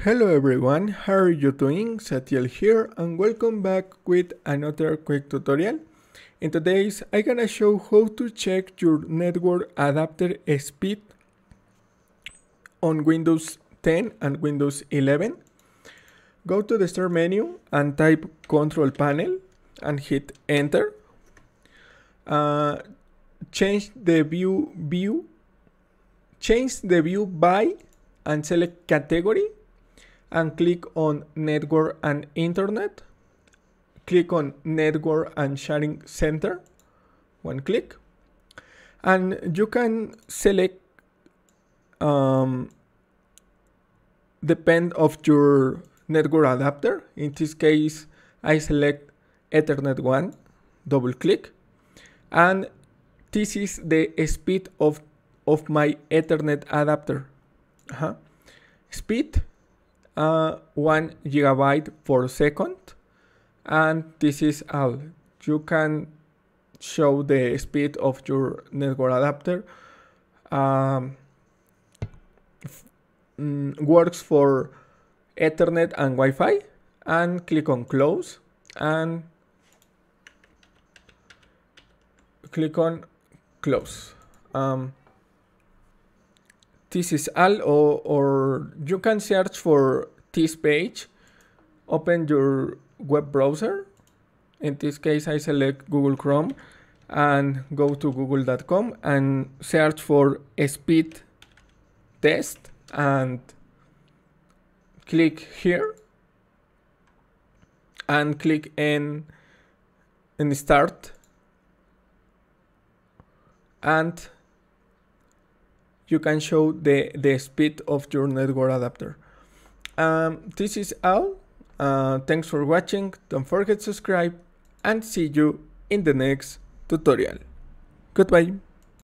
Hello everyone, how are you doing? Satiel here and welcome back with another quick tutorial. In today's I'm gonna show how to check your network adapter speed on Windows 10 and Windows 11. Go to the start menu and type control panel and hit enter. Change the view by and select category and click on network and internet. Click on network and sharing center, one click, and you can select depend of your network adapter. In this case I select Ethernet 1, double click, and this is the speed of my Ethernet adapter. Speed 1 GB per second, and this is all. You can show the speed of your network adapter. Works for Ethernet and Wi-Fi, and click on close and click on close. This is all, or you can search for this page. Open your web browser. In this case I select Google Chrome and go to google.com and search for speed test and click here and click in start, and you can show the speed of your network adapter. This is all. Thanks for watching. Don't forget to subscribe and see you in the next tutorial. Goodbye.